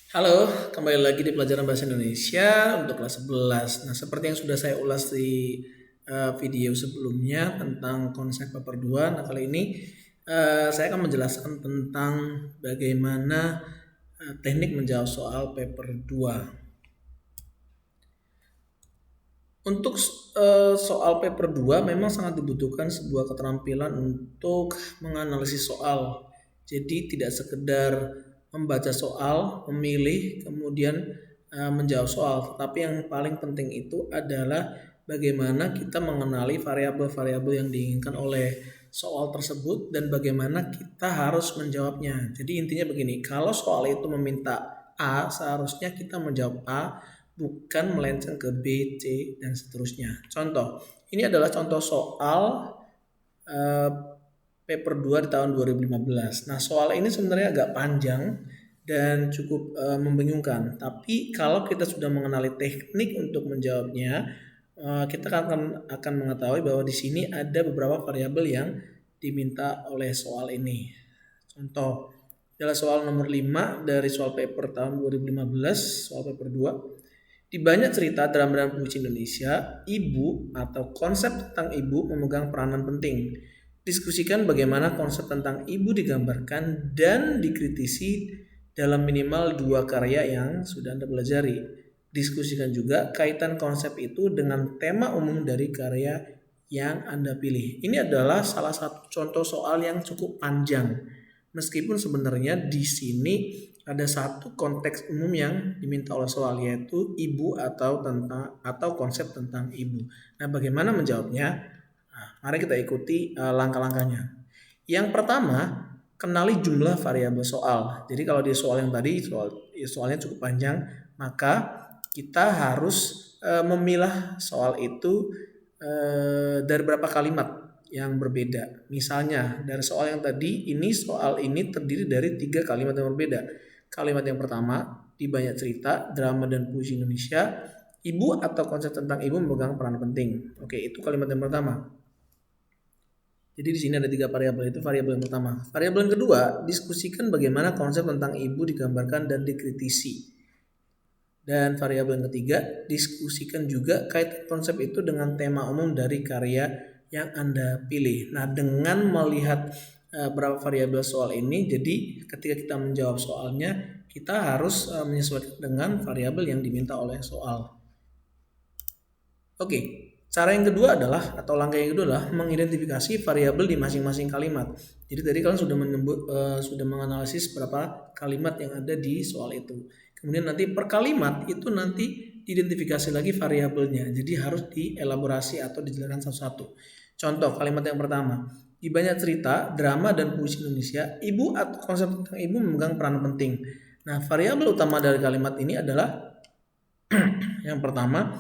Halo, kembali lagi di pelajaran bahasa Indonesia untuk kelas 11. Nah, seperti yang sudah saya ulas di video sebelumnya tentang konsep paper 2. Nah, kali ini saya akan menjelaskan tentang bagaimana teknik menjawab soal paper 2. Untuk soal paper 2 memang sangat dibutuhkan sebuah keterampilan untuk menganalisis soal. Jadi tidak sekedar membaca soal, memilih, kemudian menjawab soal. Tetapi yang paling penting itu adalah bagaimana kita mengenali variabel-variabel yang diinginkan oleh soal tersebut dan bagaimana kita harus menjawabnya. Jadi intinya begini, kalau soal itu meminta A, seharusnya kita menjawab A, bukan melenceng ke B, C, dan seterusnya. Contoh, ini adalah contoh soal eh, paper 2 di tahun 2015. Nah, soal ini sebenarnya agak panjang dan cukup membingungkan. Tapi kalau kita sudah mengenali teknik untuk menjawabnya, kita akan mengetahui bahwa di sini ada beberapa variabel yang diminta oleh soal ini. Contoh, adalah soal nomor 5 dari soal paper tahun 2015, soal paper 2. Di banyak cerita drama dan puisi Indonesia, ibu atau konsep tentang ibu memegang peranan penting. Diskusikan bagaimana konsep tentang ibu digambarkan dan dikritisi dalam minimal 2 karya yang sudah Anda pelajari. Diskusikan juga kaitan konsep itu dengan tema umum dari karya yang Anda pilih. Ini adalah salah satu contoh soal yang cukup panjang. Meskipun sebenarnya di sini ada satu konteks umum yang diminta oleh soal, yaitu ibu atau konsep tentang ibu. Nah, bagaimana menjawabnya? Nah, mari kita ikuti langkah-langkahnya. Yang pertama, kenali jumlah variabel soal. Jadi kalau di soal yang tadi soalnya cukup panjang, maka kita harus memilah soal itu dari berapa kalimat yang berbeda. Misalnya dari soal yang tadi, soal ini terdiri dari 3 kalimat yang berbeda. Kalimat yang pertama, di banyak cerita, drama dan puisi Indonesia, ibu atau konsep tentang ibu memegang peran penting. Oke, itu kalimat yang pertama. Jadi di sini ada 3 variabel, itu variabel yang pertama. Variabel yang kedua, diskusikan bagaimana konsep tentang ibu digambarkan dan dikritisi. Dan variabel yang ketiga, diskusikan juga kaitan konsep itu dengan tema umum dari karya yang Anda pilih. Nah, dengan melihat berapa variabel soal ini, jadi ketika kita menjawab soalnya, kita harus menyesuaikan dengan variabel yang diminta oleh soal. Oke, cara yang kedua adalah, atau langkah yang kedua adalah mengidentifikasi variabel di masing-masing kalimat. Jadi tadi kalian sudah menganalisis berapa kalimat yang ada di soal itu. Kemudian nanti per kalimat itu nanti diidentifikasi lagi variabelnya. Jadi harus dielaborasi atau dijelaskan satu-satu. Contoh kalimat yang pertama, di banyak cerita, drama dan puisi Indonesia, ibu atau konsep tentang ibu memegang peran penting. Nah, variabel utama dari kalimat ini adalah yang pertama,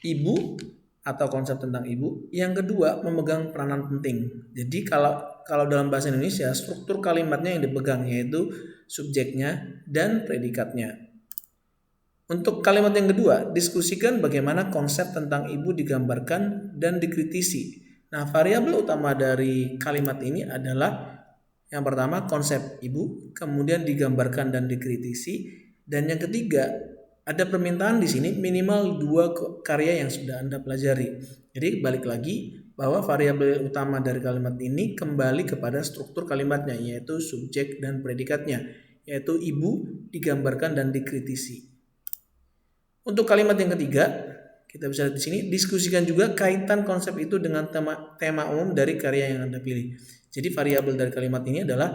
ibu atau konsep tentang ibu. Yang kedua, memegang peranan penting. Jadi kalau dalam bahasa Indonesia, struktur kalimatnya yang dipegang yaitu subjeknya dan predikatnya. Untuk kalimat yang kedua, diskusikan bagaimana konsep tentang ibu digambarkan dan dikritisi. Nah, variabel utama dari kalimat ini adalah yang pertama konsep ibu, kemudian digambarkan dan dikritisi, dan yang ketiga ada permintaan di sini minimal 2 karya yang sudah Anda pelajari. Jadi balik lagi bahwa variabel utama dari kalimat ini kembali kepada struktur kalimatnya, yaitu subjek dan predikatnya, yaitu ibu digambarkan dan dikritisi. Untuk kalimat yang ketiga, kita bisa lihat di sini, diskusikan juga kaitan konsep itu dengan tema umum dari karya yang Anda pilih. Jadi variabel dari kalimat ini adalah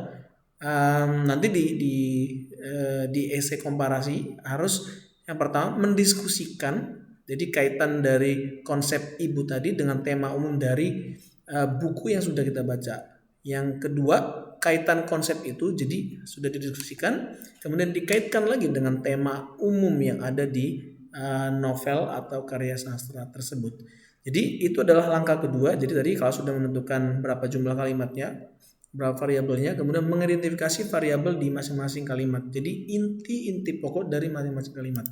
nanti di esai komparasi harus yang pertama mendiskusikan, jadi kaitan dari konsep ibu tadi dengan tema umum dari buku yang sudah kita baca. Yang kedua, kaitan konsep itu jadi sudah didiskusikan, kemudian dikaitkan lagi dengan tema umum yang ada di novel atau karya sastra tersebut. Jadi itu adalah langkah kedua. Jadi tadi kalau sudah menentukan berapa jumlah kalimatnya, berapa variabelnya, kemudian mengidentifikasi variabel di masing-masing kalimat. Jadi inti-inti pokok dari masing-masing kalimat.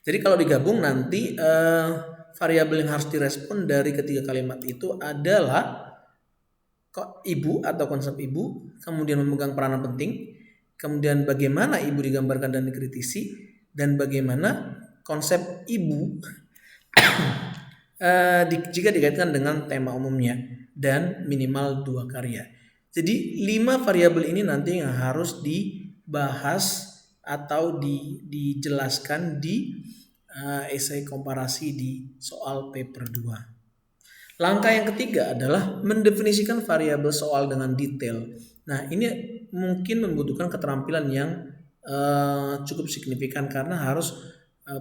Jadi kalau digabung nanti variabel yang harus direspon dari ketiga kalimat itu adalah ibu atau konsep ibu, kemudian memegang peranan penting, kemudian bagaimana ibu digambarkan dan dikritisi, dan bagaimana konsep ibu jika dikaitkan dengan tema umumnya, dan minimal 2 karya. Jadi 5 variabel ini nanti yang harus dibahas atau dijelaskan di esai komparasi di soal paper 2. Langkah yang ketiga adalah mendefinisikan variabel soal dengan detail. Nah, ini mungkin membutuhkan keterampilan yang cukup signifikan karena harus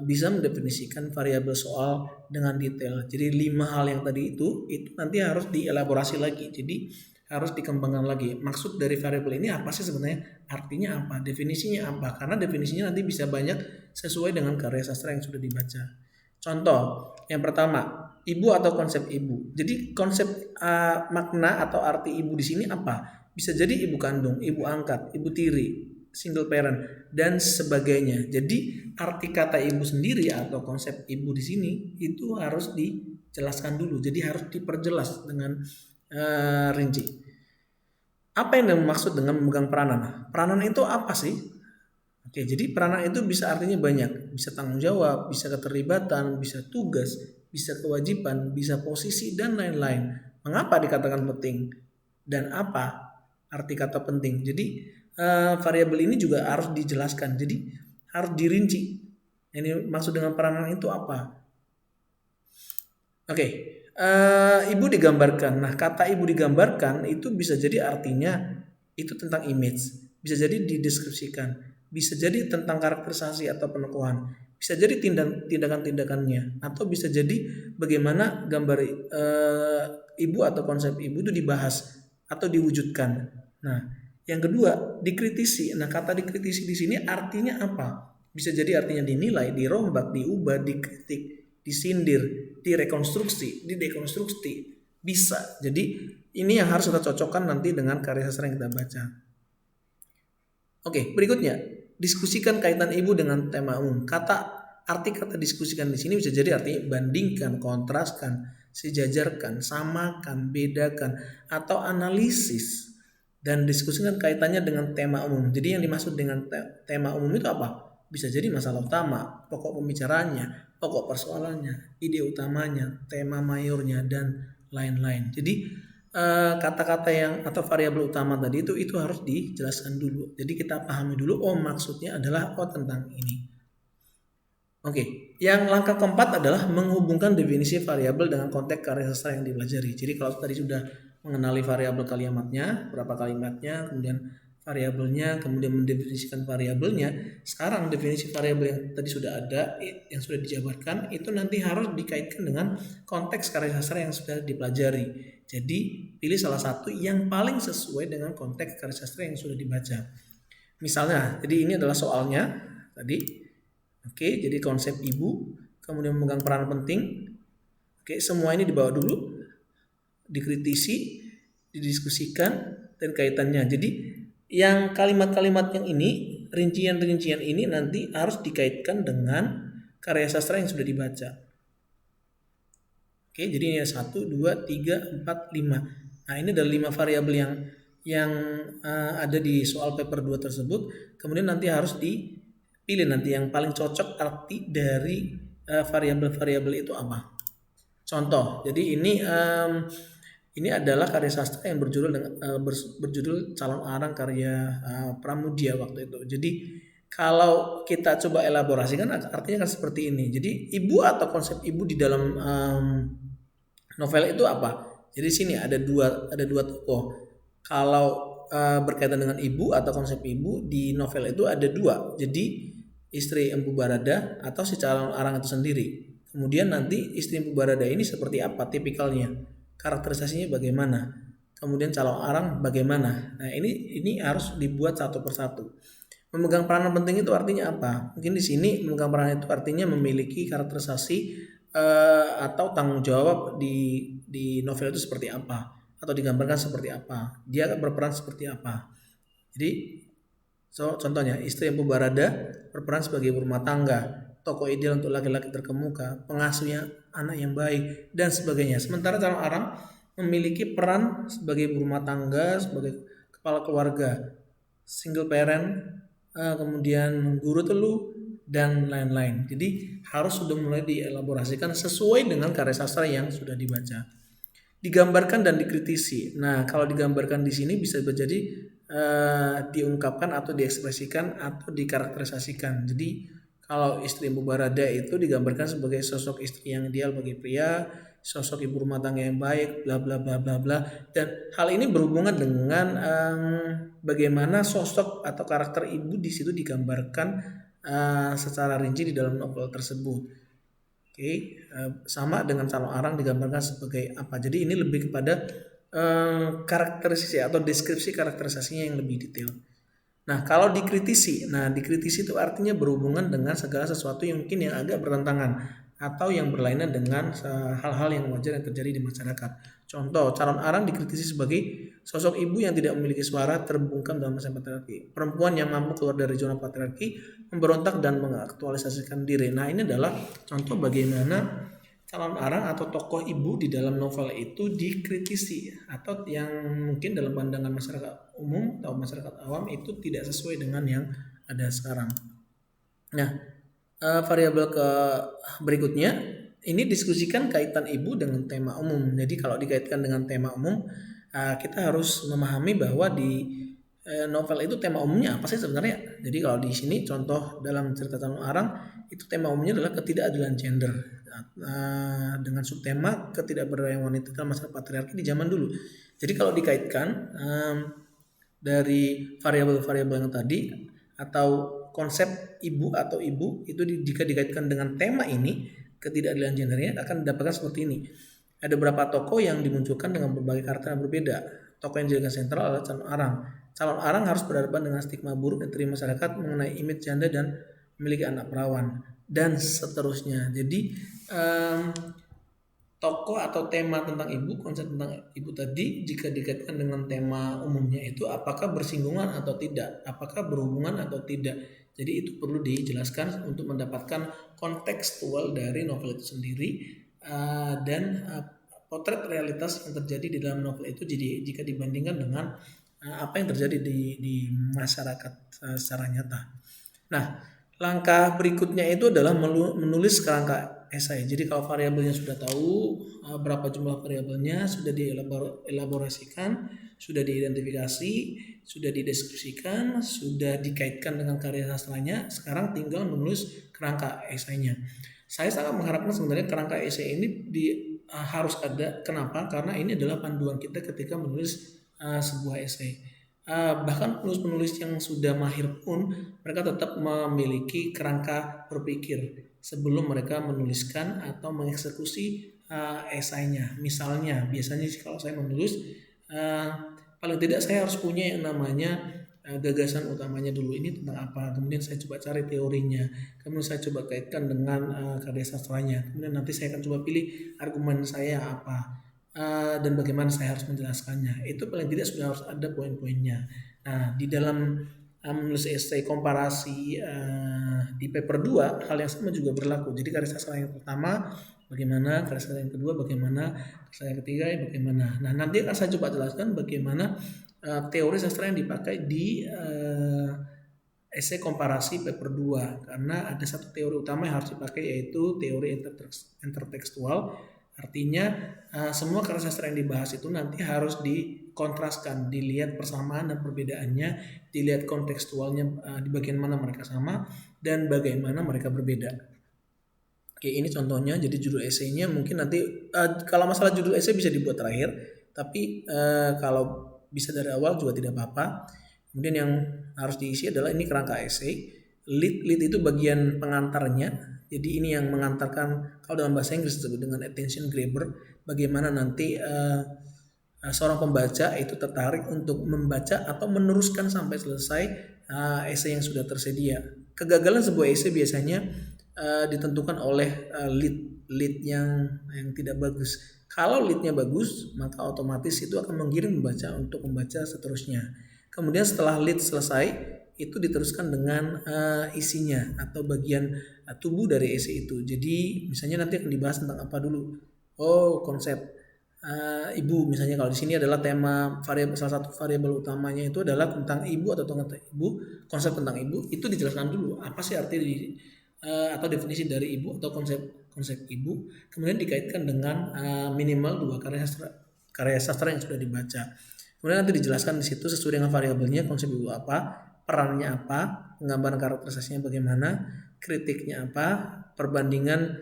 bisa mendefinisikan variabel soal dengan detail. Jadi 5 hal yang tadi itu nanti harus dielaborasi lagi. Jadi harus dikembangkan lagi. Maksud dari variabel ini apa sih sebenarnya? Artinya apa? Definisinya apa? Karena definisinya nanti bisa banyak sesuai dengan karya sastra yang sudah dibaca. Contoh, yang pertama, ibu atau konsep ibu. Jadi konsep makna atau arti ibu di sini apa? Bisa jadi ibu kandung, ibu angkat, ibu tiri, single parent, dan sebagainya. Jadi arti kata ibu sendiri atau konsep ibu di sini itu harus dijelaskan dulu. Jadi harus diperjelas dengan rinci. Apa yang dimaksud dengan memegang peranan? Peranan itu apa sih? Oke, jadi peranan itu bisa artinya banyak. Bisa tanggung jawab, bisa keterlibatan, bisa tugas, bisa kewajiban, bisa posisi, dan lain-lain. Mengapa dikatakan penting? Dan apa arti kata penting? Jadi variabel ini juga harus dijelaskan. Jadi harus dirinci. Ini maksud dengan peranan itu apa? Oke, ibu digambarkan. Nah, kata ibu digambarkan itu bisa jadi artinya itu tentang image, bisa jadi dideskripsikan, bisa jadi tentang karakterisasi atau penokohan, bisa jadi tindakan-tindakannya, atau bisa jadi bagaimana gambar ibu atau konsep ibu itu dibahas atau diwujudkan. Nah, yang kedua, dikritisi. Nah, kata dikritisi di sini artinya apa? Bisa jadi artinya dinilai, dirombak, diubah, dikritik, disindir, direkonstruksi, didekonstruksi. Bisa. Jadi ini yang harus kita cocokkan nanti dengan karya sastra yang kita baca. Oke, berikutnya, diskusikan kaitan ibu dengan tema umum. Arti kata diskusikan di sini bisa jadi artinya bandingkan, kontraskan, sejajarkan, samakan, bedakan, atau analisis. Dan diskusikan kaitannya dengan tema umum. Jadi yang dimaksud dengan tema umum itu apa? Bisa jadi masalah utama, pokok pembicaraannya, pokok persoalannya, ide utamanya, tema mayornya, dan lain-lain. Jadi kata-kata yang atau variabel utama tadi itu harus dijelaskan dulu. Jadi kita pahami dulu, maksudnya adalah tentang ini. Oke, yang langkah keempat adalah menghubungkan definisi variabel dengan konteks karya sastra yang dipelajari. Jadi kalau tadi sudah mengenali variabel kalimatnya, berapa kalimatnya, kemudian variabelnya, kemudian mendefinisikan variabelnya. Sekarang definisi variabel yang tadi sudah ada, yang sudah dijabarkan, itu nanti harus dikaitkan dengan konteks karya sastra yang sudah dipelajari. Jadi pilih salah satu yang paling sesuai dengan konteks karya sastra yang sudah dibaca. Misalnya, jadi ini adalah soalnya tadi. Oke, jadi konsep ibu, kemudian memegang peran penting. Oke, semua ini dibawa dulu, dikritisi, didiskusikan, dan kaitannya. Jadi yang kalimat-kalimat yang ini, rincian-rincian ini nanti harus dikaitkan dengan karya sastra yang sudah dibaca. Oke, jadi ini 1, 2, 3, 4, 5. Nah, ini adalah 5 variabel yang ada di soal paper 2 tersebut. Kemudian nanti harus dipilih nanti yang paling cocok arti dari variabel-variabel itu apa. Contoh, jadi ini adalah karya sastra yang berjudul Calon Arang karya Pramudia waktu itu. Jadi kalau kita coba elaborasikan artinya kan seperti ini. Jadi ibu atau konsep ibu di dalam novel itu apa? Jadi sini ada dua tokoh. Kalau berkaitan dengan ibu atau konsep ibu di novel itu ada dua. Jadi istri Empu Barada atau si Calon Arang itu sendiri. Kemudian nanti istri Empu Barada ini seperti apa tipikalnya, karakterisasinya bagaimana, kemudian Calon Arang bagaimana. Nah ini harus dibuat satu persatu. Memegang peranan penting itu artinya apa? Mungkin di sini memegang peranan itu artinya memiliki karakterisasi atau tanggung jawab di novel itu seperti apa, atau digambarkan seperti apa, dia berperan seperti apa. Jadi contohnya istri Empu Barada berperan sebagai ibu rumah tangga, tokoh ideal untuk laki-laki terkemuka, pengasuhnya anak yang baik, dan sebagainya. Sementara Calon Arang memiliki peran sebagai ibu rumah tangga, sebagai kepala keluarga, single parent, kemudian guru telu, dan lain-lain. Jadi harus sudah mulai dielaborasikan sesuai dengan karya sastra yang sudah dibaca. Digambarkan dan dikritisi. Nah, kalau digambarkan di sini bisa jadi diungkapkan atau diekspresikan atau dikarakterisasikan. Jadi kalau istri Ibu Barada itu digambarkan sebagai sosok istri yang ideal bagi pria, sosok ibu rumah tangga yang baik, bla bla bla bla bla. Dan hal ini berhubungan dengan bagaimana sosok atau karakter ibu di situ digambarkan secara rinci di dalam novel tersebut. Oke, sama dengan calon arang digambarkan sebagai apa. Jadi ini lebih kepada karakterisasi atau deskripsi karakterisasinya yang lebih detail. Nah, kalau dikritisi itu artinya berhubungan dengan segala sesuatu yang mungkin yang agak bertentangan atau yang berlainan dengan hal-hal yang wajar yang terjadi di masyarakat. Contoh, calon arang dikritisi sebagai sosok ibu yang tidak memiliki suara, terbungkam dalam masa patriarki. Perempuan yang mampu keluar dari zona patriarki, memberontak dan mengaktualisasikan diri. Nah, ini adalah contoh bagaimana calon arang atau tokoh ibu di dalam novel itu dikritisi atau yang mungkin dalam pandangan masyarakat umum atau masyarakat awam itu tidak sesuai dengan yang ada sekarang. Nah, variabel ke berikutnya ini diskusikan kaitan ibu dengan tema umum. Jadi kalau dikaitkan dengan tema umum, kita harus memahami bahwa di novel itu tema umumnya apa sih sebenarnya. Jadi kalau di sini contoh dalam cerita calon arang itu tema umumnya adalah ketidakadilan gender dengan subtema ketidakberdayaan wanita dalam masa patriarki di zaman dulu. Jadi kalau dikaitkan dari variabel-variabel yang tadi atau konsep ibu atau ibu itu jika dikaitkan dengan tema ini ketidakadilan gendernya akan didapatkan seperti ini. Ada beberapa tokoh yang dimunculkan dengan berbagai karakter yang berbeda. Tokoh yang dijadikan sentral adalah calon arang. Calon arang harus berhadapan dengan stigma buruk yang diterima masyarakat mengenai image janda dan memiliki anak perawan dan seterusnya. Jadi tokoh atau tema tentang ibu, konsep tentang ibu tadi jika dikaitkan dengan tema umumnya itu apakah bersinggungan atau tidak, apakah berhubungan atau tidak. Jadi itu perlu dijelaskan untuk mendapatkan kontekstual dari novel itu sendiri dan potret realitas yang terjadi di dalam novel itu. Jadi jika dibandingkan dengan apa yang terjadi di masyarakat secara nyata. Nah, langkah berikutnya itu adalah menulis kerangka esai. Jadi kalau variabelnya sudah tahu, berapa jumlah variabelnya sudah dielaborasikan, sudah diidentifikasi, sudah dideskripsikan, sudah dikaitkan dengan karya sastranya, sekarang tinggal menulis kerangka esainya. Saya sangat mengharapkan sebenarnya kerangka esai ini harus ada. Kenapa? Karena ini adalah panduan kita ketika menulis sebuah esai. Bahkan penulis-penulis yang sudah mahir pun mereka tetap memiliki kerangka berpikir sebelum mereka menuliskan atau mengeksekusi esainya. Misalnya biasanya kalau saya menulis paling tidak saya harus punya yang namanya gagasan utamanya dulu, ini tentang apa, kemudian saya coba cari teorinya, kemudian saya coba kaitkan dengan karya sastranya, kemudian nanti saya akan coba pilih argumen saya apa dan bagaimana saya harus menjelaskannya. Itu paling tidak sudah harus ada poin-poinnya. Nah, di dalam menulis esai komparasi di paper 2 hal yang sama juga berlaku. Jadi karya sastra yang pertama bagaimana, karya sastra yang kedua bagaimana, karya ketiga bagaimana. Nah, nanti akan saya coba jelaskan bagaimana teori sastra yang dipakai di esai komparasi paper 2 karena ada satu teori utama yang harus dipakai yaitu teori intertekstual. Artinya semua karya sastra yang dibahas itu nanti harus dikontraskan, dilihat persamaan dan perbedaannya, dilihat kontekstualnya di bagian mana mereka sama dan bagaimana mereka berbeda. Oke, ini contohnya. Jadi judul esainya mungkin nanti kalau masalah judul esai bisa dibuat terakhir, tapi kalau bisa dari awal juga tidak apa-apa. Kemudian yang harus diisi adalah ini kerangka esai. Lead itu bagian pengantarnya. Jadi ini yang mengantarkan, kalau dalam bahasa Inggris disebut dengan attention grabber, bagaimana nanti seorang pembaca itu tertarik untuk membaca atau meneruskan sampai selesai esai yang sudah tersedia. Kegagalan sebuah esai biasanya ditentukan oleh lead yang tidak bagus. Kalau leadnya bagus, maka otomatis itu akan menggiring membaca untuk membaca seterusnya. Kemudian setelah lead selesai, itu diteruskan dengan isinya atau bagian tubuh dari esai itu. Jadi misalnya nanti akan dibahas tentang apa dulu. Oh, konsep ibu. Misalnya kalau di sini adalah tema variabel, salah satu variabel utamanya itu adalah tentang ibu atau tentang ibu, konsep tentang ibu itu dijelaskan dulu apa sih arti atau definisi dari ibu atau konsep ibu, kemudian dikaitkan dengan minimal 2 karya sastra yang sudah dibaca. Kemudian nanti dijelaskan di situ sesuai dengan variabelnya konsep ibu apa, perannya apa, penggambaran karakterisasinya bagaimana, kritiknya apa, perbandingan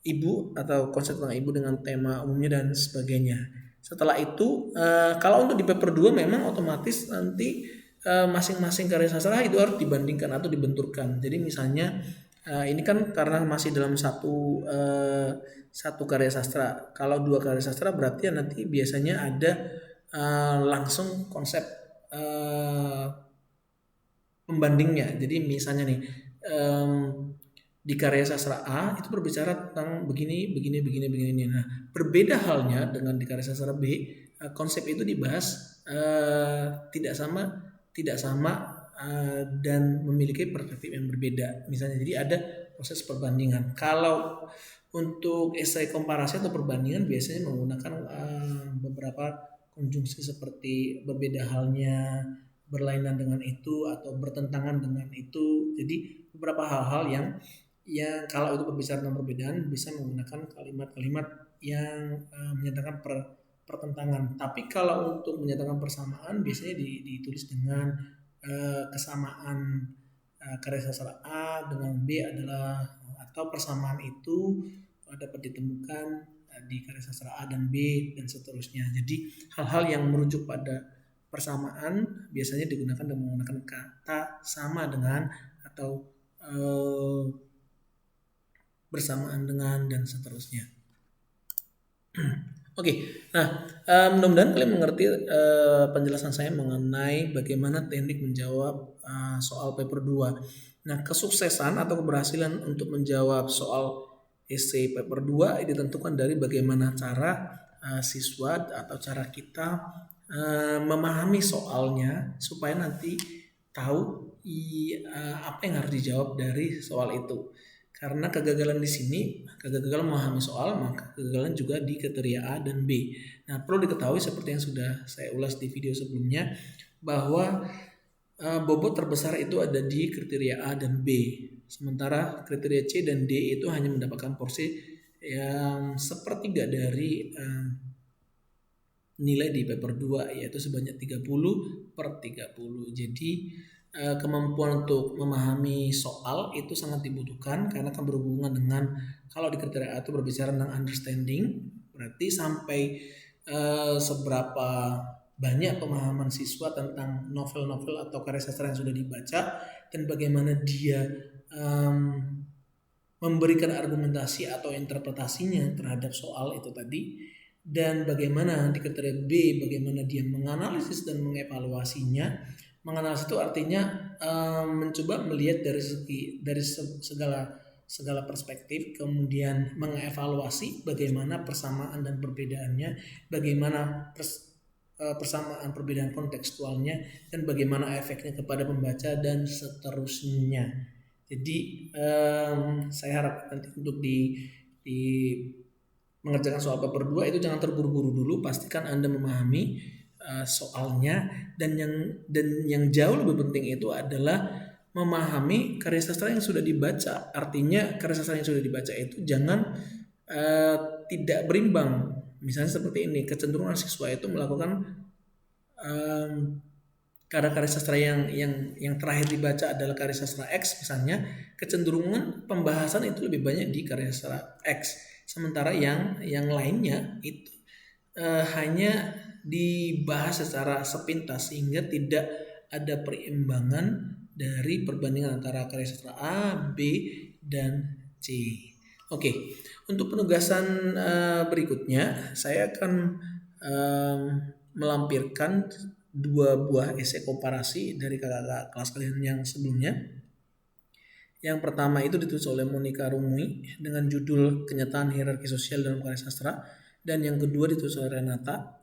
ibu atau konsep tentang ibu dengan tema umumnya dan sebagainya. Setelah itu kalau untuk di paper 2 memang otomatis nanti masing-masing karya sastra itu harus dibandingkan atau dibenturkan. Jadi misalnya ini kan karena masih dalam satu karya sastra. Kalau 2 karya sastra berarti nanti biasanya ada langsung konsep pembandingnya. Jadi misalnya nih di karya sastra A itu berbicara tentang begini. Nah, berbeda halnya dengan di karya sastra B, konsep itu dibahas tidak sama dan memiliki perspektif yang berbeda. Misalnya, jadi ada proses perbandingan. Kalau untuk esai komparasi atau perbandingan biasanya menggunakan beberapa konjungsi seperti berbeda halnya, berlainan dengan itu, atau bertentangan dengan itu. Jadi beberapa hal-hal yang kalau itu berbicara tentang perbedaan bisa menggunakan kalimat-kalimat yang menyatakan pertentangan. Tapi kalau untuk menyatakan persamaan biasanya ditulis dengan kesamaan karya sastra A dengan B adalah, atau persamaan itu dapat ditemukan di karya sastra A dan B dan seterusnya. Jadi hal-hal yang merujuk pada persamaan biasanya digunakan dengan menggunakan kata sama dengan atau bersamaan dengan dan seterusnya. Oke, nah mudah-mudahan kalian mengerti penjelasan saya mengenai bagaimana teknik menjawab soal paper 2. Nah, kesuksesan atau keberhasilan untuk menjawab soal essay paper 2 ditentukan dari bagaimana cara siswa atau cara kita memahami soalnya supaya nanti tahu apa yang harus dijawab dari soal itu. Karena kegagalan di sini, kegagalan memahami soal, maka kegagalan juga di kriteria A dan B. Nah, perlu diketahui seperti yang sudah saya ulas di video sebelumnya, bahwa bobot terbesar itu ada di kriteria A dan B. Sementara kriteria C dan D itu hanya mendapatkan porsi yang sepertiga dari nilai di paper 2, yaitu sebanyak 30/30. Jadi kemampuan untuk memahami soal itu sangat dibutuhkan karena akan berhubungan dengan, kalau di kriteria A itu berbicara tentang understanding, berarti sampai seberapa banyak pemahaman siswa tentang novel-novel atau karya sastra yang sudah dibaca dan bagaimana dia memberikan argumentasi atau interpretasinya terhadap soal itu tadi, dan bagaimana di kriteria B bagaimana dia menganalisis dan mengevaluasinya. Menganalisis itu artinya mencoba melihat dari segala perspektif, kemudian mengevaluasi bagaimana persamaan dan perbedaannya, bagaimana persamaan perbedaan kontekstualnya, dan bagaimana efeknya kepada pembaca dan seterusnya. Jadi saya harap nanti untuk di mengerjakan soal paper 2 itu jangan terburu-buru dulu, pastikan Anda memahami soalnya, dan yang jauh lebih penting itu adalah memahami karya sastra yang sudah dibaca. Artinya karya sastra yang sudah dibaca itu jangan tidak berimbang. Misalnya seperti ini, kecenderungan siswa itu melakukan karya sastra yang terakhir dibaca adalah karya sastra X misalnya, kecenderungan pembahasan itu lebih banyak di karya sastra X. Sementara yang lainnya itu hanya dibahas secara sepintas sehingga tidak ada perimbangan dari perbandingan antara karya sastra A, B, dan C. Oke, untuk penugasan berikutnya saya akan melampirkan 2 buah esai komparasi dari kakak kelas kalian yang sebelumnya. Yang pertama itu ditulis oleh Monica Rumui dengan judul Kenyataan Hierarki Sosial dalam Karya Sastra, dan yang kedua ditulis oleh Renata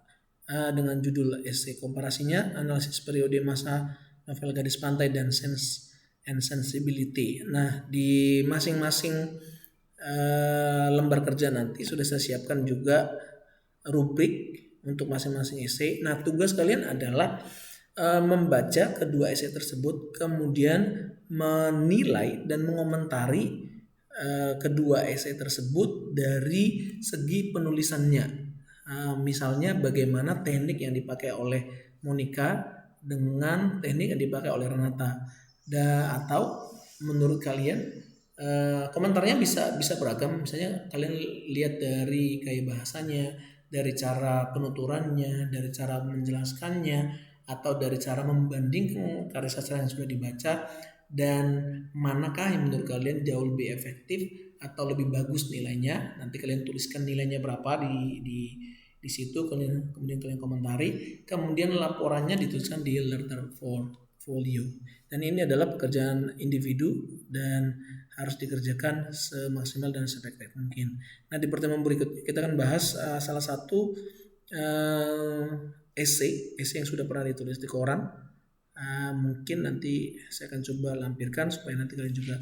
dengan judul esai komparasinya Analisis Periode Masa Novel Gadis Pantai dan Sense and Sensibility. Nah, di masing-masing lembar kerja nanti sudah saya siapkan juga rubrik untuk masing-masing esai. Nah, tugas kalian adalah membaca kedua esai tersebut, kemudian menilai dan mengomentari kedua esai tersebut dari segi penulisannya. Misalnya bagaimana teknik yang dipakai oleh Monica dengan teknik yang dipakai oleh Renata. Atau menurut kalian komentarnya bisa beragam. Misalnya kalian lihat dari gaya bahasanya, dari cara penuturannya, dari cara menjelaskannya, atau dari cara membandingkan karya sastra yang sudah dibaca, dan manakah yang menurut kalian jauh lebih efektif atau lebih bagus nilainya. Nanti kalian tuliskan nilainya berapa di situ, kemudian kalian komentari, kemudian laporannya dituliskan di letter portfolio. Dan ini adalah pekerjaan individu dan harus dikerjakan semaksimal dan seefektif mungkin. Nah, di pertemuan berikutnya kita akan bahas salah satu esai yang sudah pernah ditulis di koran. Mungkin nanti saya akan coba lampirkan supaya nanti kalian juga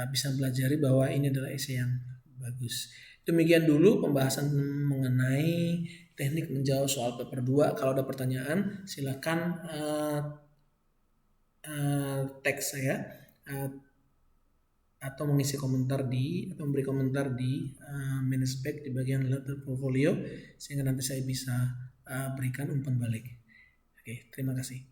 bisa pelajari bahwa ini adalah esai yang bagus. Demikian dulu pembahasan mengenai teknik menjawab soal paper 2. Kalau ada pertanyaan silakan teks saya atau mengisi komentar atau memberi komentar di manusback di bagian letter portfolio, sehingga nanti saya bisa berikan umpan balik. Oke, terima kasih.